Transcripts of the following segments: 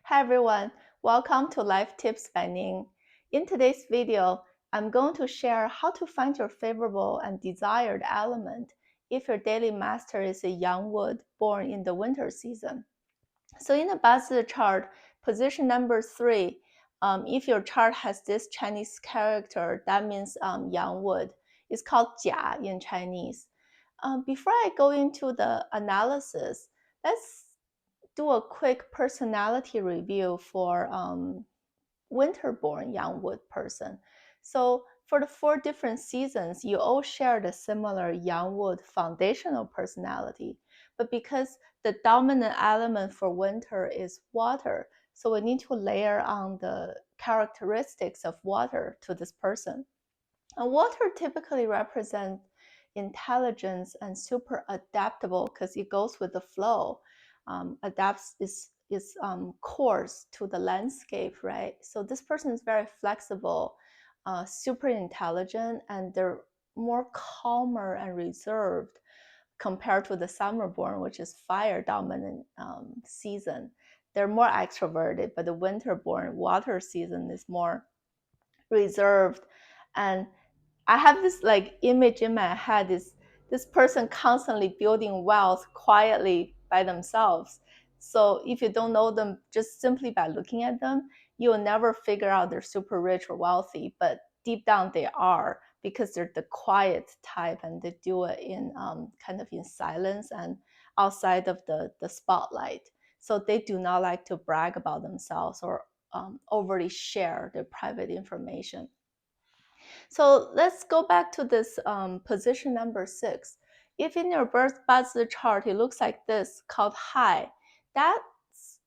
Hi everyone, welcome to Life Tips by Ning. In today's video, I'm going to share how to find your favorable and desired element if your daily master is a young wood born in the winter season. So in the Bazi chart, position number 3, if your chart has this Chinese character, that means yang wood. It's called Jia in Chinese. Before I go into the analysis, let's do a quick personality review for winter-born young wood person. So for the 4 different seasons, you all share the similar young wood foundational personality. But because the dominant element for winter is water, so we need to layer on the characteristics of water to this person. And water typically represents intelligence and super adaptable because it goes with the flow. Adapts is course to the landscape, right? So this person is very flexible, super intelligent, and they're more calmer and reserved compared to the summer born, which is fire dominant season. They're more extroverted, but the winter born water season is more reserved. And I have this image in my head, is this person constantly building wealth quietly by themselves. So if you don't know them just simply by looking at them, you'll never figure out they're super rich or wealthy, but deep down they are, because they're the quiet type and they do it in kind of in silence and outside of the spotlight. So they do not like to brag about themselves or overly share their private information. So let's go back to this position number 6. If in your birth Bazi chart it looks like this, called high, that's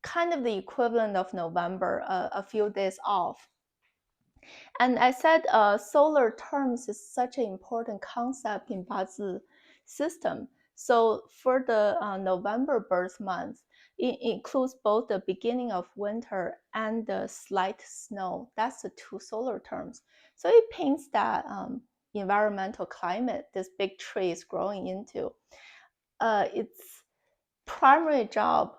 kind of the equivalent of November, a few days off. And I said solar terms is such an important concept in Bazi system. So for the November birth month, it includes both the beginning of winter and the slight snow. That's the 2 solar terms. So it paints that environmental climate this big tree is growing into. Its primary job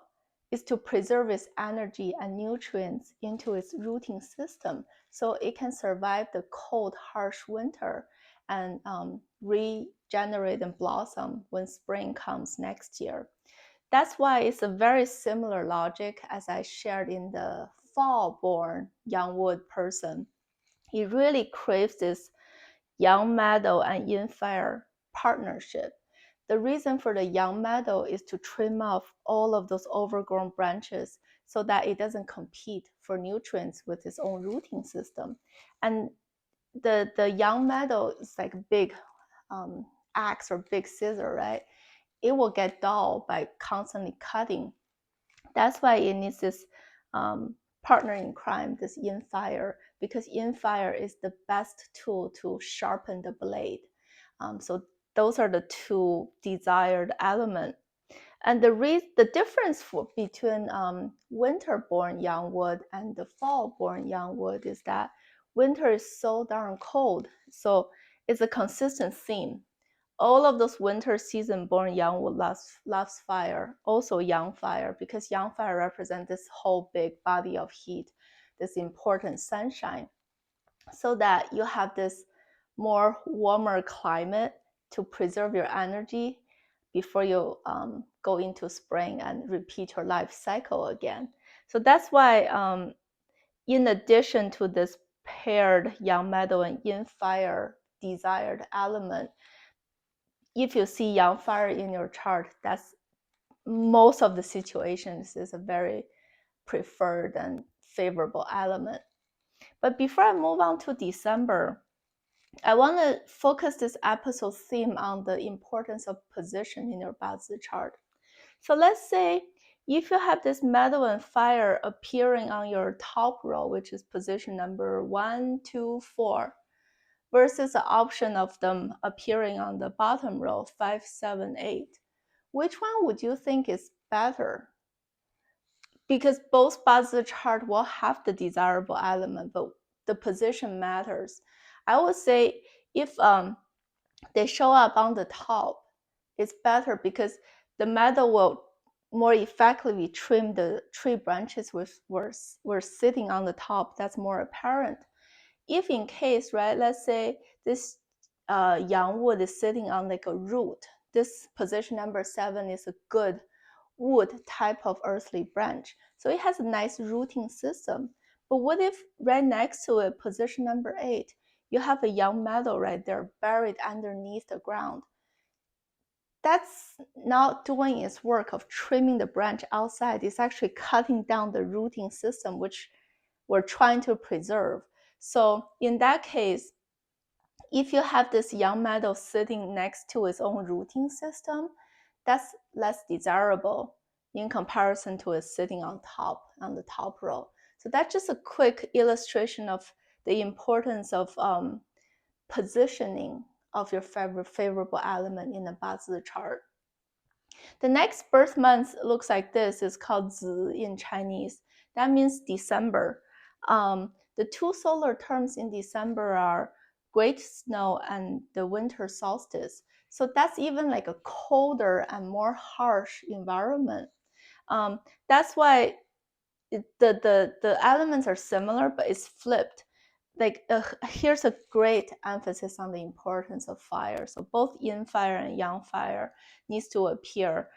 is to preserve its energy and nutrients into its rooting system so it can survive the cold, harsh winter and regenerate and blossom when spring comes next year. That's why it's a very similar logic as I shared in the fall-born young wood person. It really craves this young meadow and yin fire partnership. The reason for the young meadow is to trim off all of those overgrown branches so that it doesn't compete for nutrients with its own rooting system. And the young meadow is like a big axe or big scissor, right? It will get dull by constantly cutting. That's why it needs this partner in crime, this yin fire, because yin fire is the best tool to sharpen the blade. So those are the 2 desired elements. And the difference between winter-born young wood and the fall-born young wood is that winter is so darn cold. So it's a consistent theme. All of those winter season born young wood loves fire, also young fire, because young fire represents this whole big body of heat, this important sunshine, so that you have this more warmer climate to preserve your energy before you go into spring and repeat your life cycle again. So that's why in addition to this paired young meadow and yin fire desired element, if you see young fire in your chart, that's most of the situations is a very preferred and favorable element. But before I move on to December, I want to focus this episode theme on the importance of position in your Bazi chart. So let's say if you have this meadow and fire appearing on your top row, which is position number 1, 2, 4, versus the option of them appearing on the bottom row, 5, 7, 8. Which one would you think is better? Because both Bazi chart will have the desirable element, but the position matters. I would say if they show up on the top, it's better because the meadow will more effectively trim the tree branches were sitting on the top, that's more apparent. If in case, right, let's say this young wood is sitting on like a root, this position number 7 is a good wood type of earthly branch. So it has a nice rooting system. But what if right next to it, position number 8, you have a young meadow right there buried underneath the ground? That's not doing its work of trimming the branch outside. It's actually cutting down the rooting system, which we're trying to preserve. So in that case, if you have this young meadow sitting next to its own rooting system, that's less desirable in comparison to it sitting on the top row. So that's just a quick illustration of the importance of positioning of your favorable element in a Bazi chart. The next birth month looks like this. It's called Zi in Chinese. That means December. The two solar terms in December are Great Snow and the winter solstice. So that's even like a colder and more harsh environment. That's why the elements are similar, but it's flipped. Like here's a great emphasis on the importance of fire. So both yin fire and yang fire needs to appear,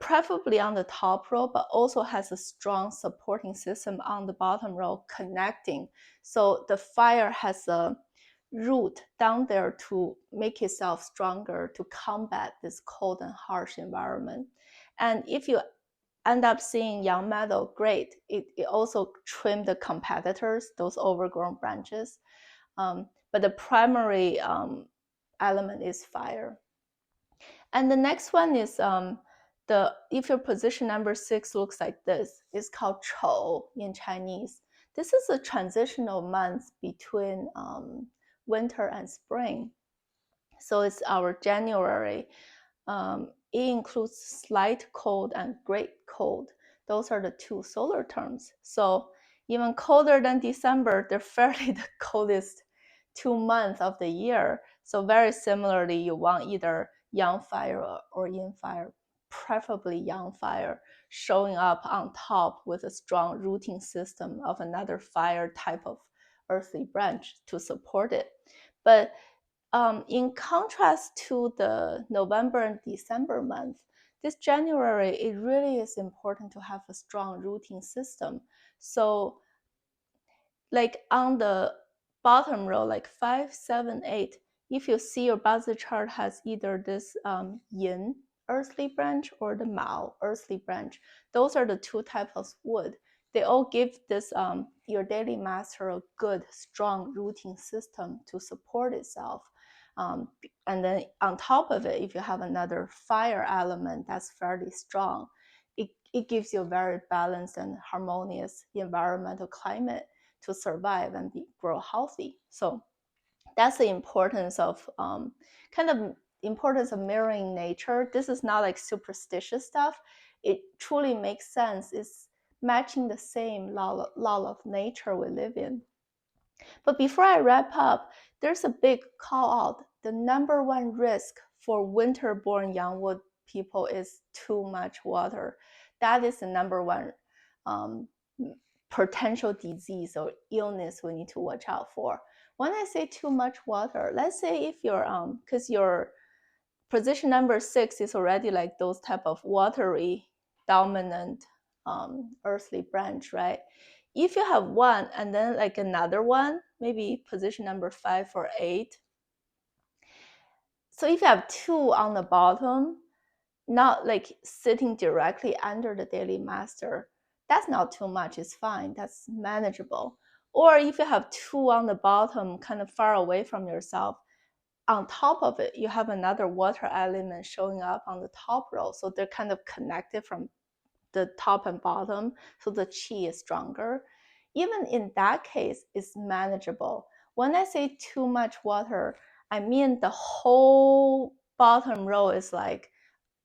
preferably on the top row, but also has a strong supporting system on the bottom row connecting. So the fire has a root down there to make itself stronger to combat this cold and harsh environment. And if you end up seeing young meadow, great. It also trim the competitors, those overgrown branches. But the primary element is fire. And the next one is if your position number 6 looks like this, it's called Chou in Chinese. This is a transitional month between winter and spring. So it's our January. It includes slight cold and great cold. Those are the two solar terms. So even colder than December, they're fairly the coldest 2 months of the year. So very similarly, you want either yang fire or yin fire, preferably yang fire, showing up on top with a strong rooting system of another fire type of earthly branch to support it. But in contrast to the November and December month, this January, it really is important to have a strong rooting system. So like on the bottom row, like 5, 7, 8, if you see your Bazi chart has either this Yin earthly branch or the Mao earthly branch, those are the two types of wood. They all give this your daily master a good, strong rooting system to support itself. And then on top of it, if you have another fire element that's fairly strong, it gives you a very balanced and harmonious environmental climate to survive and grow healthy. So that's the importance of importance of mirroring nature. This is not like superstitious stuff. It truly makes sense. It's matching the same law of nature we live in. But before I wrap up, there's a big call out. The number one risk for winter-born young wood people is too much water. That is the number one potential disease or illness we need to watch out for. When I say too much water, let's say if you're because your position number 6 is already like those type of watery dominant earthly branch, right? If you have one and then like another one, maybe position number 5 or 8. So if you have 2 on the bottom, not like sitting directly under the daily master, that's not too much, it's fine, that's manageable. Or if you have 2 on the bottom, kind of far away from yourself, on top of it, you have another water element showing up on the top row. So they're kind of connected from the top and bottom, so the qi is stronger. Even in that case, it's manageable. When I say too much water, I mean the whole bottom row is like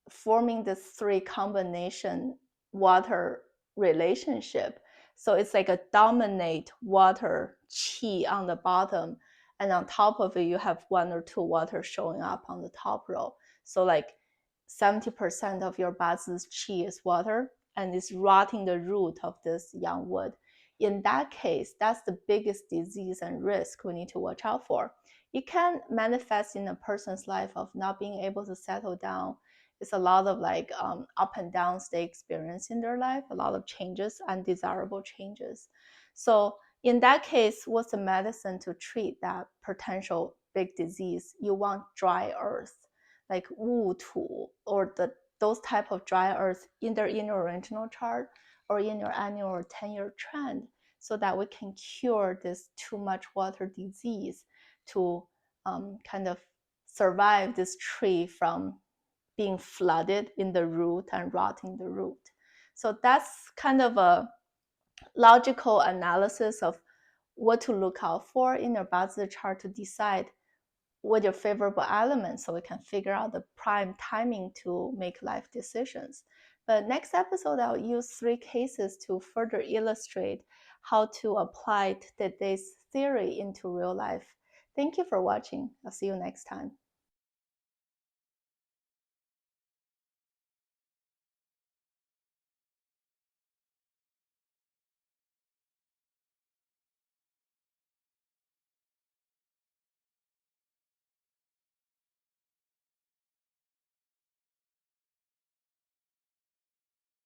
forming this 3 combination water relationship. So it's like a dominate water qi on the bottom, and on top of it, you have 1 or 2 water showing up on the top row. So like 70% of your bazi's qi is water and is rotting the root of this young wood. In that case, that's the biggest disease and risk we need to watch out for. It can manifest in a person's life of not being able to settle down. It's a lot of up and downs they experience in their life, a lot of changes, undesirable changes. So in that case, what's the medicine to treat that potential big disease? You want dry earth, like wu tu, or those type of dry earth either in your original chart or in your annual or 10-year trend, so that we can cure this too much water disease to kind of survive this tree from being flooded in the root and rotting the root. So that's kind of a logical analysis of what to look out for in your Bazi chart to decide what your favorable elements, so we can figure out the prime timing to make life decisions. But next episode, I'll use 3 cases to further illustrate how to apply today's theory into real life. Thank you for watching. I'll see you next time.